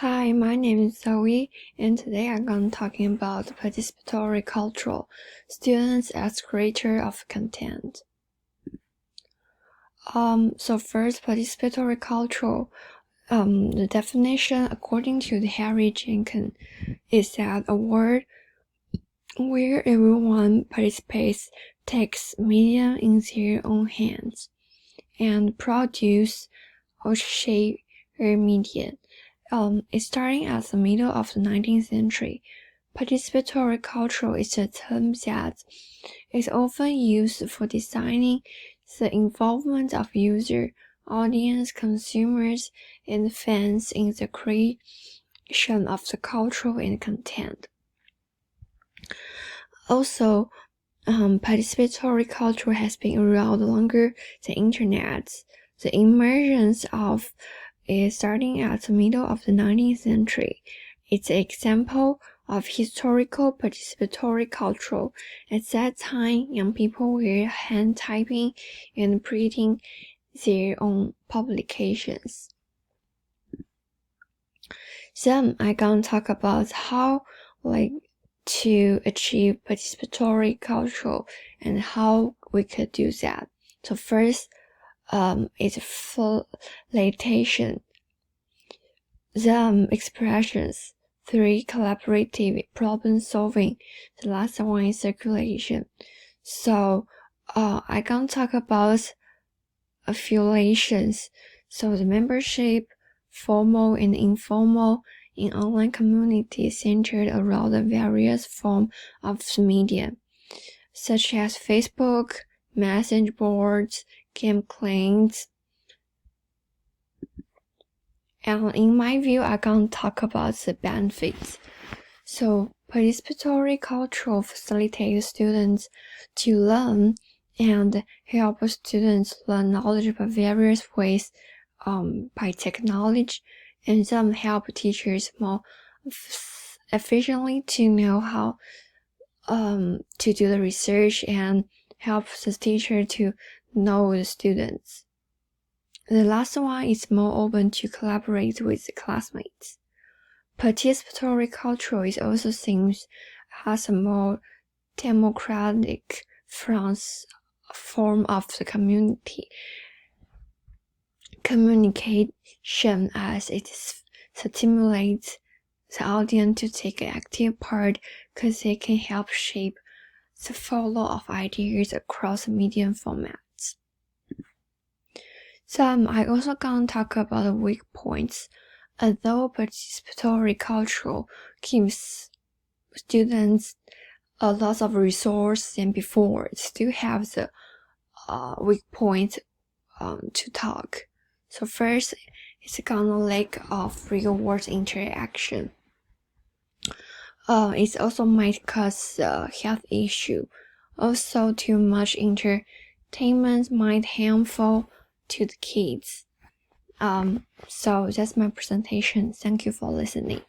Hi, my name is Zoe, and today I'm going to talking about participatory culture, students as creator of content. So first, participatory culture, the definition according to the Harry Jenkins is that a world where everyone participates, takes media in their own hands, and produce or shape media. It's starting at the middle of the 19th century. Participatory culture is a term that is often used for designing the involvement of user, audience, consumers, and fans in the creation of the culture and content. Also, participatory culture has been around longer than internet. The emergence of is starting at the middle of the 19th century. It's an example of historical participatory culture. At that time, young people were hand typing and printing their own publications. Then I'm gonna talk about how to achieve participatory culture and how we could do that. So first, it's facilitation. Then expressions. 3, collaborative problem solving. The last one is circulation. So I can talk about affiliations. So the membership, formal and informal, in online communities centered around the various forms of media, such as Facebook, message boards, campaigns. And in my view, I can talk about the benefits. So participatory culture facilitates students to learn and help students learn knowledge by various ways by technology, and some help teachers more efficiently to know how to do the research and help the teacher to know the students. The last one is more open to collaborate with the classmates. Participatory culture is also seen as a more democratic form of the communication, as it stimulates the audience to take an active part because they can help shape the flow of ideas across medium formats. So I also gonna talk about the weak points. Although participatory culture gives students a lot of resources than before, it still have the weak point to talk. So first, it's gonna lack of real-world interaction. It also might cause a health issue. Also, too much entertainment might harmful to the kids. So that's my presentation. Thank you for listening.